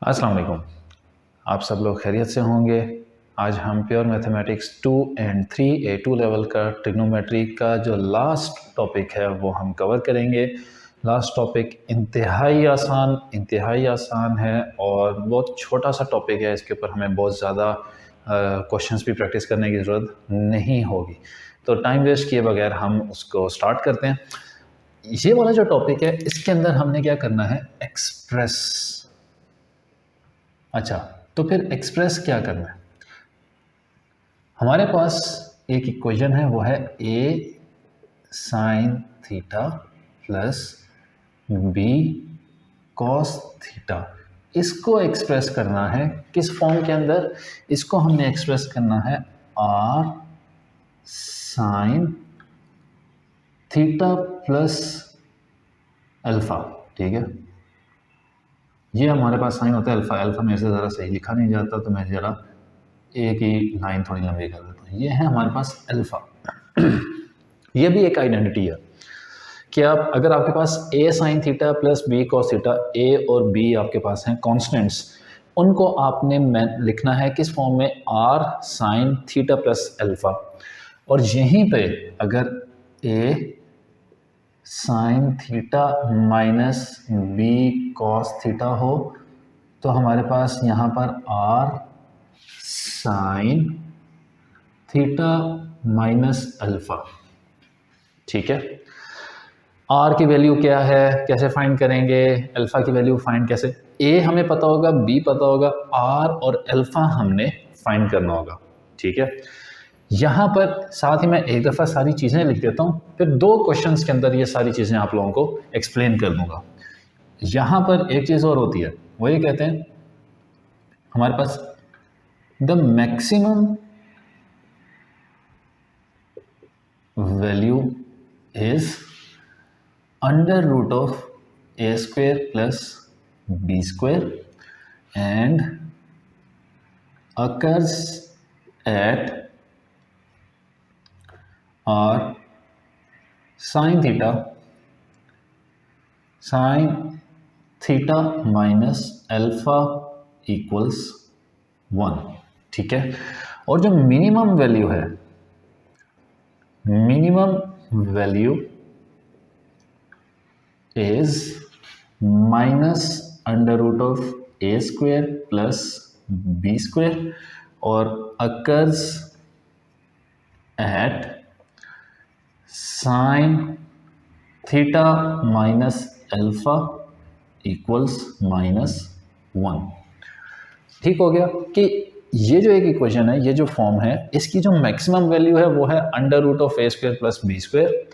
अस्सलाम वालेकुम। आप सब लोग खैरियत से होंगे। आज हम pure mathematics 2 and 3 A2 level का ट्रिग्नोमेट्री का जो लास्ट टॉपिक है वो हम कवर करेंगे। लास्ट टॉपिक इंतहाई आसान है और बहुत छोटा सा टॉपिक है। इसके ऊपर हमें बहुत ज़्यादा क्वेश्चंस भी प्रैक्टिस करने की ज़रूरत नहीं होगी। तो टाइम वेस्ट किए बगैर हम उसको स्टार्ट करते हैं। ये वाला जो टॉपिक है इसके अंदर हमने क्या करना है, एक्सप्रेस। अच्छा, तो फिर एक्सप्रेस क्या करना है? हमारे पास एक इक्वेशन है, वो है a sine theta plus b cos theta. इसको एक्सप्रेस करना है किस फॉर्म के अंदर? इसको हमने एक्सप्रेस करना है r sine theta plus alpha. ठीक है, ये हमारे पास साइन होता है अल्फा। अल्फा मेरे से ज़रा सही लिखा नहीं जाता, तो मैं ज़रा एक ही लाइन थोड़ी लंबी कर देता हूँ। ये है हमारे पास अल्फा। ये भी एक आइडेंटिटी है कि आप अगर आपके पास a sine theta plus b cos theta, a और b आपके पास हैं कॉन्स्टेंट्स, उनको आपने लिखना है किस फॉर्म में? r sine theta plus alpha. और यहीं पे अगर a sign theta minus b cos theta हो तो हमारे पास यहाँ पर r sign theta minus alpha. ठीक है, r की वैल्यू क्या है, कैसे फाइंड करेंगे? अल्फा की वैल्यू फाइंड कैसे? a हमें पता होगा, b पता होगा, r और अल्फा हमने फाइंड करना होगा। ठीक है, यहाँ पर साथ ही मैं एक दफ़ा सारी चीज़ें लिख देता हूँ, फिर दो क्वेश्चंस के अंदर ये सारी चीज़ें आप लोगों को एक्सप्लेन कर दूंगा। यहाँ पर एक चीज़ और होती है, वो ये कहते हैं हमारे पास the maximum value is under root of a square plus b square and occurs at r sin theta minus alpha equals 1। ठीक है, और जो मिनिमम वैल्यू है, minimum value is minus under root of a square plus b square और occurs at sine theta minus alpha equals -1। ठीक हो गया कि ये जो एक इक्वेशन है, ये जो फॉर्म है, इसकी जो मैक्सिमम वैल्यू है वो है under root of a square plus b square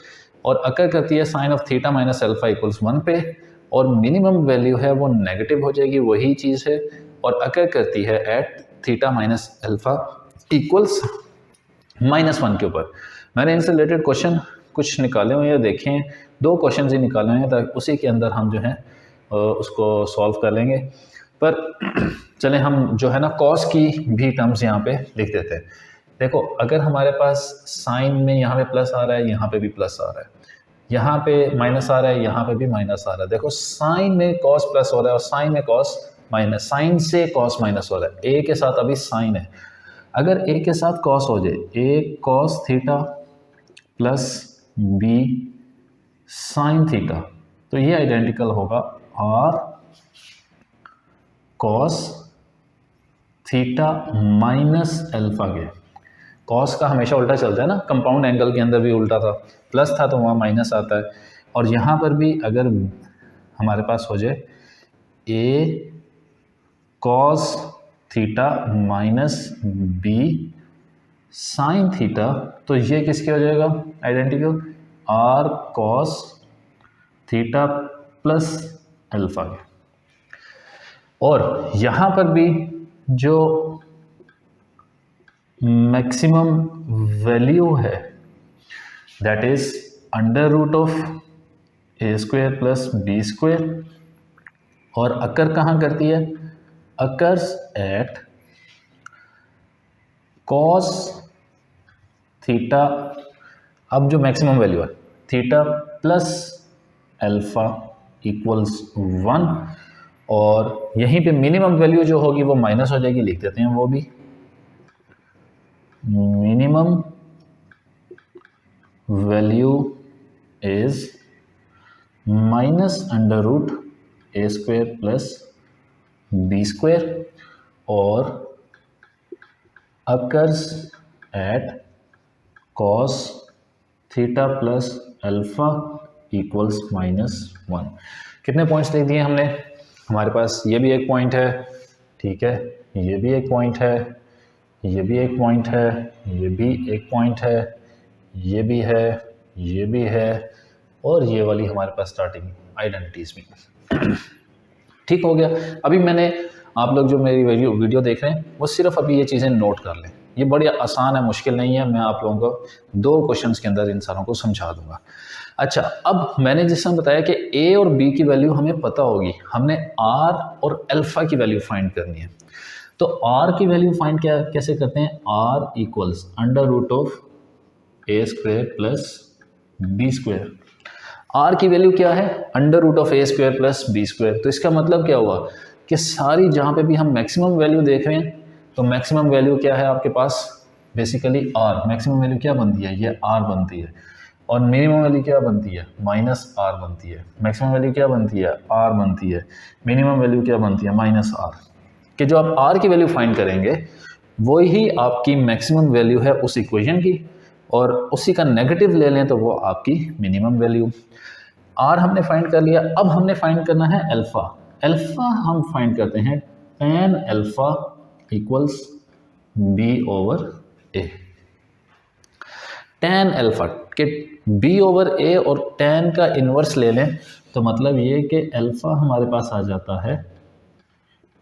और अकर करती है sine of theta minus alpha equals 1 पे, और मिनिमम वैल्यू है वो नेगेटिव हो जाएगी, वही चीज़ है, और अकर करती है at theta minus alpha equals -1 के ऊपर। मैंने इनसे रिलेटेड क्वेश्चन कुछ निकाले हुए हैं, देखें, दो क्वेश्चन ही निकाले हुए हैं, ताकि उसी के अंदर हम जो है उसको सॉल्व कर लेंगे। पर चलें हम जो है ना कॉस की भी टर्म्स यहाँ पे लिख देते हैं। देखो, अगर हमारे पास साइन में यहाँ पे प्लस आ रहा है, यहाँ पे भी प्लस आ रहा है, यहाँ पे माइनस आ रहा है, यहाँ पे भी माइनस आ रहा है। देखो, साइन में कॉस प्लस हो रहा है और साइन में कॉस माइनस, साइन से कॉस माइनस हो रहा है। ए के साथ अभी साइन है, अगर ए के साथ कॉस हो जाए, A cos theta plus B sine theta, तो ये आइडेंटिकल होगा R cos theta minus alpha के। कॉस का हमेशा उल्टा चलता है ना, कंपाउंड एंगल के अंदर भी उल्टा था, प्लस था तो वहाँ माइनस आता है। और यहाँ पर भी अगर हमारे पास हो जाए A cos theta minus B sine theta, तो ये किसके हो जाएगा identical? R cos theta plus alpha के। और यहाँ पर भी जो मैक्सिमम वैल्यू है that is under root of A square plus B square, और अकर कहाँ करती है? अकर्स एट कॉस थीटा, अब जो मैक्सिमम वैल्यू है थीटा प्लस अल्फा इक्वल्स 1, और यहीं पे मिनिमम वैल्यू जो होगी वो माइनस हो जाएगी, लिख देते हैं वो भी। Minimum value is minus under root A square plus B square और occurs at cos theta plus alpha equals -1। कितने पॉइंट्स लिख दिए हमने? हमारे पास ये भी एक पॉइंट है, ठीक है, ये भी एक पॉइंट है, ये भी एक पॉइंट है, ये भी एक पॉइंट है, ये भी है, ये भी है, और ये वाली हमारे पास स्टार्टिंग आइडेंटिटीज भी। ठीक हो गया। अभी मैंने, आप लोग जो मेरी वीडियो देख रहे हैं वो सिर्फ अभी ये चीज़ें नोट कर लें, ये बड़ी आसान है, मुश्किल नहीं है। मैं आप लोगों को 2 क्वेश्चंस के अंदर इन सारों को समझा दूंगा। अच्छा, अब मैंने जिसमें बताया कि ए और बी की वैल्यू हमें पता होगी, हमने आर और अल्फा की वैल्यू फाइंड करनी है। तो आर की वैल्यू फाइंड कैसे करते हैं? R equals under root of a square plus B square. R की वैल्यू क्या है? Under root of a square plus B square. तो इसका मतलब क्या हुआ कि सारी जहाँ पे भी हम मैक्सिमम वैल्यू देख रहे हैं, तो मैक्सिमम वैल्यू क्या है आपके पास? Basically R. मैक्सिमम वैल्यू क्या बनती है? ये आर बनती है। और मिनिमम वैल्यू क्या बनती है? माइनस आर बनती है। मैक्सिमम वैल्यू क्या बनती है? आर बनती है। मिनिमम वैल्यू क्या बनती है? Minus r. कि जो आप आर की वैल्यू फाइंड करेंगे वही आपकी मैक्सिमम वैल्यू है उस इक्वेशन की, और उसी का नेगेटिव ले लें तो वो आपकी मिनिमम वैल्यू। आर हमने फाइंड कर लिया, अब हमने फाइंड करना है अल्फा। अल्फा हम फाइंड करते हैं tan alpha equals B over A. tan alpha के बी ओवर ए और tan का इन्वर्स ले लें तो मतलब ये कि अल्फा हमारे पास आ जाता है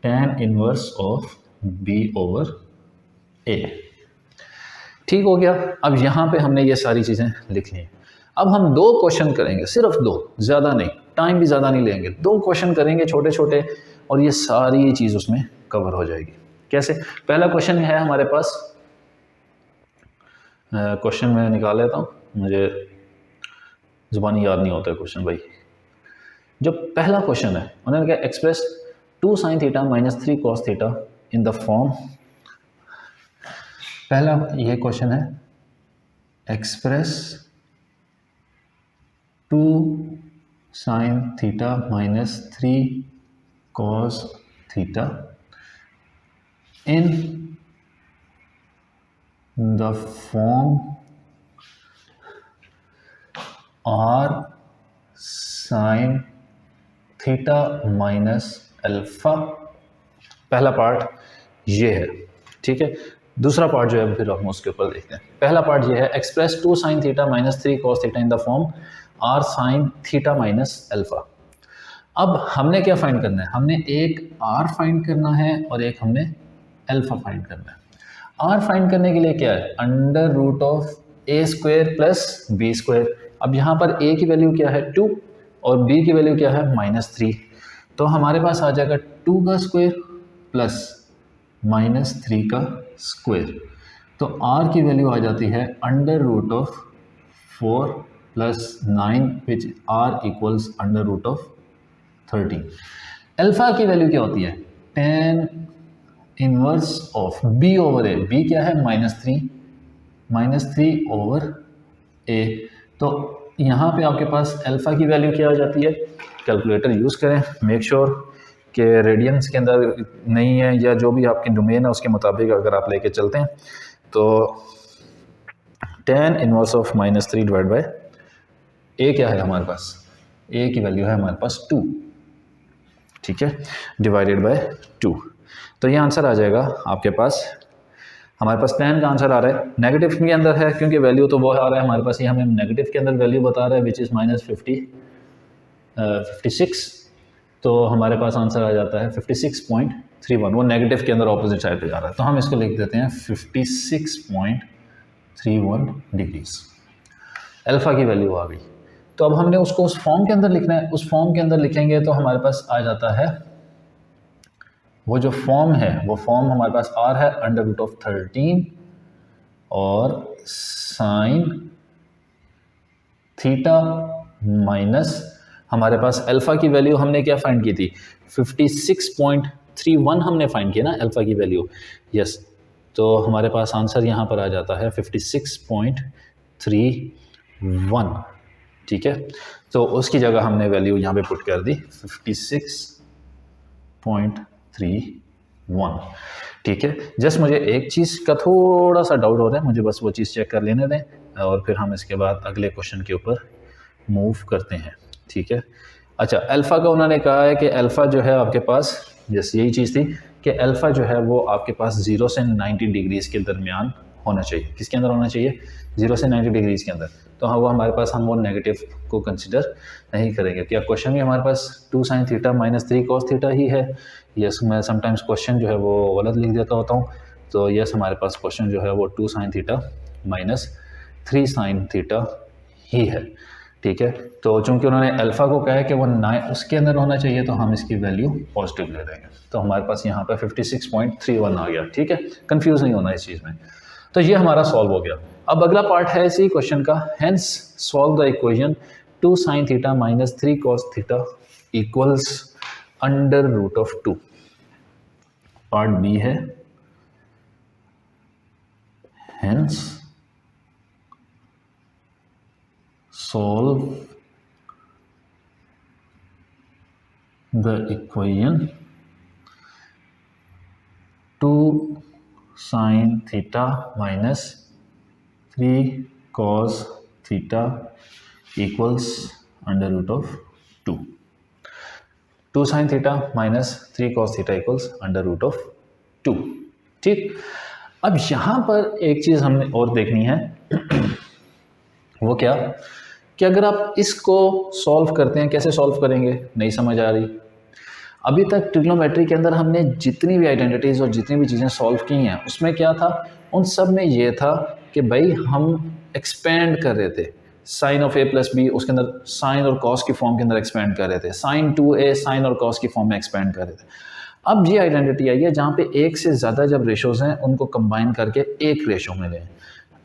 tan inverse of B over A. ठीक हो गया। अब यहाँ पे हमने ये सारी चीज़ें लिख ली हैं। अब हम 2 क्वेश्चन करेंगे, सिर्फ 2, ज़्यादा नहीं, टाइम भी ज़्यादा नहीं लेंगे। 2 क्वेश्चन करेंगे छोटे छोटे, और ये सारी चीज़ उसमें कवर हो जाएगी। कैसे? पहला क्वेश्चन है हमारे पास, क्वेश्चन मैं निकाल लेता हूँ, मुझे ज़ुबानी याद नहीं होता है क्वेश्चन भाई। जो पहला क्वेश्चन है उन्होंने कहा express 2 sin theta minus 3 cos theta in the form. पहला ये क्वेश्चन है, express 2 sin theta minus 3 cos theta in the form r sin theta minus alpha. पहला पार्ट ये है, ठीक है। दूसरा पार्ट जो है फिर हम उसके ऊपर देखते हैं। पहला पार्ट ये है, express 2 sin theta minus 3 cos theta in the form r sin theta minus alpha. अब हमने क्या फाइंड करना है? हमने एक r फाइंड करना है और एक हमने अल्फा फाइंड करना है। r फाइंड करने के लिए क्या है? Under root of a square plus B square. अब यहाँ पर a की वैल्यू क्या है? 2, और b की वैल्यू क्या है? -3। तो हमारे पास आ जाएगा 2 का स्क्वायर प्लस -3 का स्क्वायर। तो r की वैल्यू आ जाती है under root of 4 plus 9 which r equals under root of 13। Alpha की वैल्यू क्या होती है? tan inverse of b over a। b क्या है? -3 ओवर a। तो यहाँ पे आपके पास अल्फा की वैल्यू क्या आ जाती है? कैलकुलेटर यूज़ करें, मेक श्योर कि रेडियंस के अंदर नहीं है, या जो भी आपकी डोमेन है उसके मुताबिक अगर आप लेके चलते हैं तो tan inverse of -3 divide by a क्या है हमारे पास? a की वैल्यू है हमारे पास 2, ठीक है, डिवाइडेड बाय 2। तो ये आंसर आ जाएगा आपके पास। हमारे पास tan का आंसर आ रहा है, नेगेटिव के अंदर है क्योंकि वैल्यू तो वो आ रहा है हमारे पास, ये हमें नेगेटिव के अंदर वैल्यू बता रहा है विच इज़ -56। तो हमारे पास आंसर आ जाता है 56.31। वो नेगेटिव के अंदर ऑपोजिट साइड पे जा रहा है, तो हम इसको लिख देते हैं 56.31 डिग्रीज। अल्फा की वैल्यू आ गई। तो अब हमने उसको उस फॉर्म के अंदर लिखना है। उस फॉर्म के अंदर लिखेंगे तो हमारे पास आ जाता है, वो जो फॉर्म है वो फॉर्म हमारे पास r है अंडर रूट ऑफ 13 और साइन थीटा माइनस हमारे पास अल्फ़ा की वैल्यू हमने क्या फाइंड की थी, 56.31 हमने फाइंड किया ना अल्फ़ा की वैल्यू। यस, तो हमारे पास आंसर यहाँ पर आ जाता है 56.31। ठीक है, तो उसकी जगह हमने वैल्यू यहाँ पे पुट कर दी 56.31। ठीक है, जस्ट मुझे एक चीज़ का थोड़ा सा डाउट हो रहा है, मुझे बस वो चीज़ चेक कर लेने दें और फिर हम इसके बाद अगले क्वेश्चन के ऊपर मूव करते हैं। ठीक है, अच्छा, अल्फ़ा का उन्होंने कहा है कि अल्फ़ा जो है आपके पास, जैसे यही चीज़ थी कि अल्फ़ा जो है वो आपके पास 0 से 90 डिग्रीज़ के दरमियान होना चाहिए। किसके अंदर होना चाहिए, 0 से 90 डिग्रीज़ के अंदर। तो हाँ, वो हमारे पास, हम वो नेगेटिव को कंसिडर नहीं करेंगे। क्या क्वेश्चन भी हमारे पास 2 sin theta minus 3 cos theta ही है। यस, मैं समटाइम्स क्वेश्चन जो है वो गलत लिख देता होता हूँ। तो यस, हमारे पास क्वेश्चन जो है वो 2 sin theta minus 3 sin theta ही है। ठीक है, तो चूंकि उन्होंने अल्फ़ा को कहा है कि वो 9 उसके अंदर होना चाहिए, तो हम इसकी वैल्यू पॉजिटिव ले देंगे। तो हमारे पास यहाँ पर 56.31 आ गया। ठीक है, कंफ्यूज नहीं होना इस चीज़ में। तो ये हमारा सॉल्व हो गया। अब अगला पार्ट है इसी क्वेश्चन का, hence solve the equation 2 sin theta minus 3 cos theta equals under root of 2। Part b है, hence solve the equation 2 sin theta minus 3 cos theta equals under root of 2। 2 sin theta minus 3 cos theta equals under root of 2। ठीक, अब यहाँ पर एक चीज़ हमने और देखनी है वो क्या, कि अगर आप इसको सॉल्व करते हैं, कैसे सॉल्व करेंगे, नहीं समझ आ रही। अभी तक ट्रिग्नोमेट्री के अंदर हमने जितनी भी आइडेंटिटीज़ और जितनी भी चीज़ें सॉल्व की हैं, उसमें क्या था, उन सब में ये था कि भाई हम एक्सपेंड कर रहे थे sine of A plus B, उसके अंदर साइन और कॉस की फॉर्म के अंदर एक्सपेंड कर रहे थे, साइन 2a साइन और कॉस की फॉर्म में एक्सपेंड कर रहे थे। अब ये आइडेंटिटी आई है जहाँ पे एक से ज़्यादा जब रेशोज़ हैं उनको कंबाइन करके एक रेशो में लें।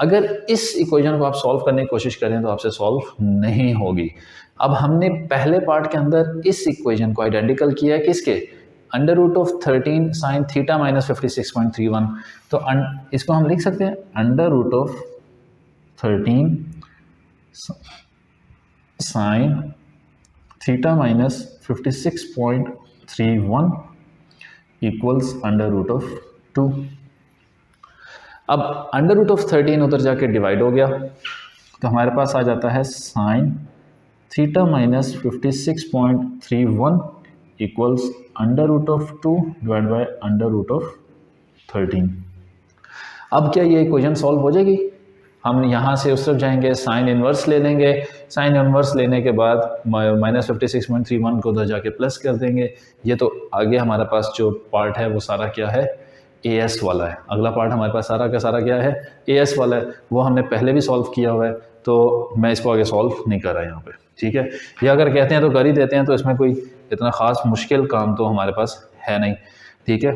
अगर इस इक्वेशन को आप सॉल्व करने की कोशिश करें तो आपसे सॉल्व नहीं होगी। अब हमने पहले पार्ट के अंदर इस इक्वेशन को आइडेंटिकल किया है किसके, under root of 13 sine theta minus 56.31। तो इसको हम लिख सकते हैं under root of 13 sine theta minus 56.31 equals under root of 2। अब अंडर रूट ऑफ 13 उधर जाके डिवाइड हो गया, तो हमारे पास आ जाता है sine theta minus 56.31 equals under root of 2 divide by under root of 13। अब क्या ये इक्वेशन सॉल्व हो जाएगी, हम यहाँ से उस तरफ जाएंगे, साइन इनवर्स ले लेंगे, साइन इनवर्स लेने के बाद माइनस 56.31 को उधर जाके प्लस कर देंगे। ये तो आगे हमारे पास जो पार्ट है वो सारा क्या है, ए एस वाला है। अगला पार्ट हमारे पास सारा का सारा क्या है, ए एस वाला है। वो हमने पहले भी सॉल्व किया हुआ है, तो मैं इसको आगे सॉल्व नहीं कर रहा यहाँ पे। ठीक है, या अगर कहते हैं तो कर ही देते हैं, तो इसमें कोई इतना ख़ास मुश्किल काम तो हमारे पास है नहीं। ठीक है,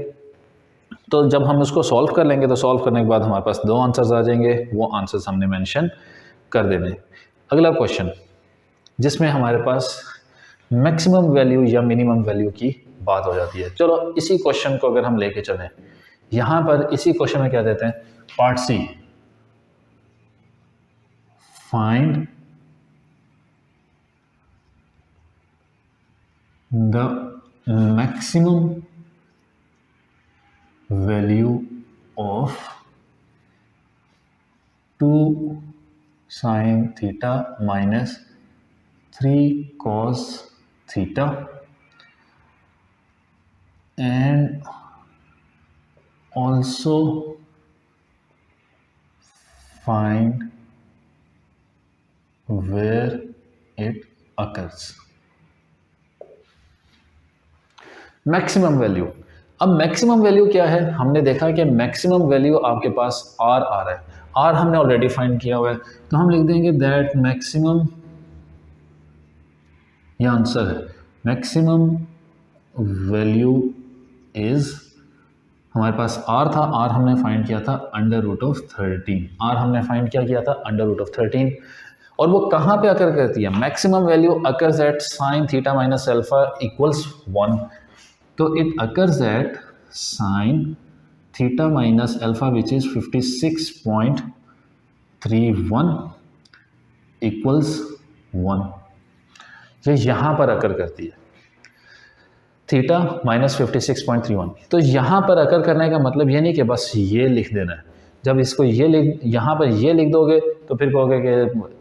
तो जब हम उसको सॉल्व कर लेंगे तो सॉल्व करने के बाद हमारे पास 2 आंसर्स आ जाएंगे, वो आंसर्स हमने मेंशन कर देने। अगला क्वेश्चन जिसमें हमारे पास मैक्सिमम वैल्यू या मिनिमम वैल्यू की बात हो जाती है। चलो इसी क्वेश्चन को अगर हम लेके चलें, यहाँ पर इसी क्वेश्चन में क्या देते हैं, part C, find the maximum value of 2 sin theta minus 3 cos theta and also find where it occurs। Maximum value, अब मैक्सिमम वैल्यू क्या है, हमने देखा कि मैक्सिमम वैल्यू आपके पास आर आ रहा है, आर हमने ऑलरेडी फाइंड किया हुआ है, तो हम लिख देंगे दैट मैक्सिमम, ये आंसर है, मैक्सिमम वैल्यू इज, हमारे पास आर था, आर हमने फाइंड किया था अंडर रूट ऑफ 13, आर हमने फाइंड क्या किया था अंडर रूट ऑफ 13। और वो कहाँ पे अकर करती है, maximum value occurs eight sine theta minus alpha equals 1। तो it occurs eight sine theta minus alpha which is 56.31 equals 1। ये यहाँ पर अकर करती है थीटा माइनस 56.31। तो यहाँ पर अकर करने का मतलब ये नहीं कि बस ये लिख देना है। जब इसको ये लिख यहाँ पर ये लिख दोगे तो फिर कहोगे कि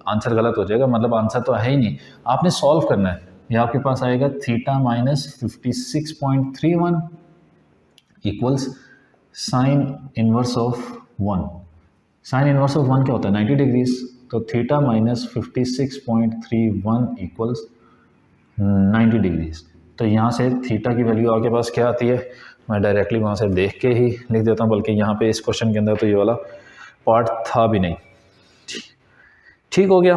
आंसर गलत हो जाएगा, मतलब आंसर तो है ही नहीं। आपने सॉल्व करना है। ये आपके पास आएगा theta minus 56.31 equals sine inverse of 1। Sine inverse of 1 क्या होता है, 90 डिग्रीज। तो थीटा माइनस 56.31 इक्वल्स 90 डिग्रीज। तो यहाँ से थीटा की वैल्यू आपके पास क्या आती है, मैं डायरेक्टली वहाँ से देख के ही लिख देता हूँ, बल्कि यहाँ पे इस क्वेश्चन के अंदर तो ये वाला पार्ट था भी नहीं। ठीक हो गया।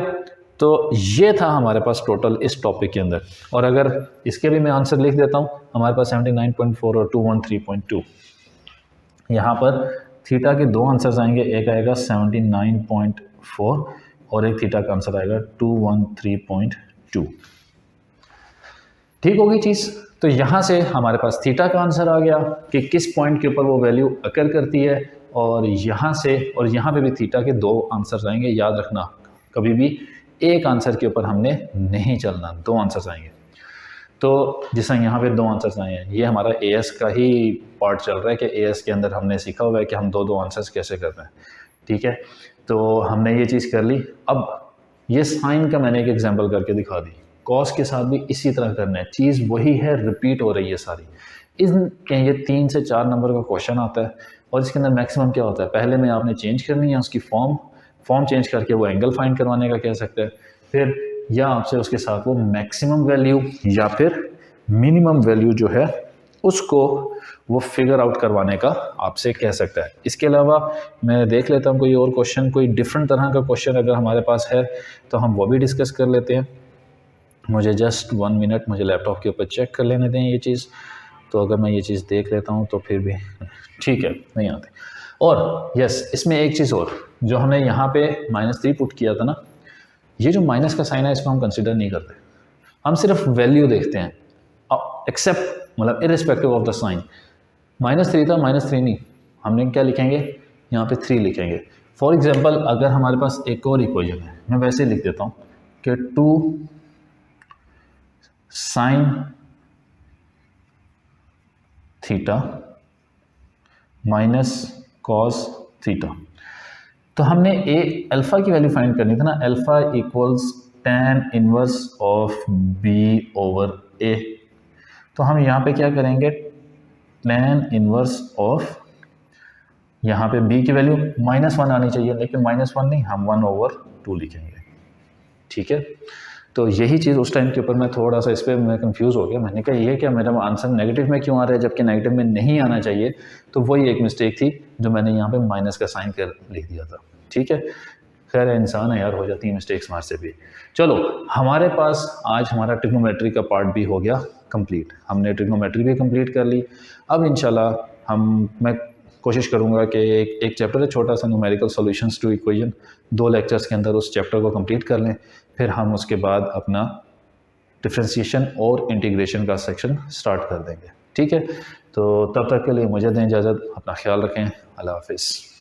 तो ये था हमारे पास टोटल इस टॉपिक के अंदर। और अगर इसके भी मैं आंसर लिख देता हूँ, हमारे पास 79.4 और 213.2। यहाँ पर थीटा के दो आंसर्स आएंगे, एक आएगा 79.4 और एक थीटा का आंसर आएगा 213.2। ठीक होगी चीज़। तो यहाँ से हमारे पास थीटा का आंसर आ गया कि किस पॉइंट के ऊपर वो वैल्यू अकर करती है, और यहाँ से और यहाँ पे भी थीटा के दो आंसर्स आएंगे। याद रखना, कभी भी एक आंसर के ऊपर हमने नहीं चलना, दो आंसर्स आएंगे। तो जिस तरह यहाँ पे दो आंसर्स आए हैं, ये हमारा एएस का ही पार्ट चल रहा है कि एएस के अंदर हमने सीखा हुआ है कि हम दो दो आंसर्स कैसे करते हैं। ठीक है, तो हमने ये चीज़ कर ली। अब ये साइन का मैंने एक एग्जाम्पल करके दिखा दी। कॉस के साथ भी इसी तरह करना है, चीज़ वही है, रिपीट हो रही है सारी। इनके ये 3 से 4 नंबर का क्वेश्चन आता है और इसके अंदर मैक्सिमम क्या होता है, पहले में आपने चेंज करनी है उसकी फॉर्म चेंज करके वो एंगल फाइंड करवाने का कह सकते हैं, फिर या आपसे उसके साथ वो मैक्सिमम वैल्यू या फिर मिनिमम वैल्यू जो है उसको वो फिगर आउट करवाने का आपसे कह सकता है। इसके अलावा मैं देख लेता हूँ कोई और क्वेश्चन, कोई डिफरेंट तरह का क्वेश्चन अगर हमारे पास है तो हम वो भी डिस्कस कर लेते हैं। मुझे जस्ट 1 मिनट, मुझे लैपटॉप के ऊपर चेक कर लेने दें ये चीज़। तो अगर मैं ये चीज़ देख लेता हूँ तो फिर भी ठीक है, नहीं आते। और यस, इसमें एक चीज़ और, जो हमने यहाँ पे -3 पुट किया था ना, ये जो माइनस का साइन है इसको हम कंसिडर नहीं करते, हम सिर्फ वैल्यू देखते हैं, एक्सेप्ट मतलब इरिस्पेक्टिव ऑफ द साइन। -3 था, -3 नहीं, हमने क्या लिखेंगे यहाँ पे 3 लिखेंगे। फॉर एग्जांपल अगर हमारे पास एक और इक्वेशन है, मैं वैसे लिख देता हूँ कि 2 sign theta minus cos theta. तो हमने ए अल्फ़ा की वैल्यू फाइंड करनी थी ना, alpha equals tan inverse of b over a। तो हम यहाँ पे क्या करेंगे, tan इनवर्स ऑफ, यहाँ पे b की वैल्यू -1 आनी चाहिए, लेकिन -1 नहीं, हम 1/2 लिखेंगे। ठीक है, तो यही चीज़ उस टाइम के ऊपर मैं थोड़ा सा इस पर मैं कंफ्यूज हो गया। मैंने कहा ये क्या, मेरा आंसर नेगेटिव में क्यों आ रहा है जबकि नेगेटिव में नहीं आना चाहिए। तो वही एक मिस्टेक थी जो मैंने यहाँ पे माइनस का साइन कर लिख दिया था। ठीक है, खैर इंसान है यार, हो जाती है मिस्टेक्स हमारे से भी। चलो, हमारे पास आज हमारा ट्रिग्नोमेट्री का पार्ट भी हो गया कंप्लीट, हमने ट्रिग्नोमेट्री भी कंप्लीट कर ली। अब इंशाल्लाह मैं कोशिश करूँगा कि एक चैप्टर है छोटा सा, numerical solutions to equation, 2 lectures के अंदर उस चैप्टर को कंप्लीट कर लें। फिर हम उसके बाद अपना डिफ्रेंशिएशन और इंटीग्रेशन का सेक्शन स्टार्ट कर देंगे। ठीक है, तो तब तक के लिए मुझे दें इजाज़त, अपना ख्याल रखें, अल्लाह हाफिज़।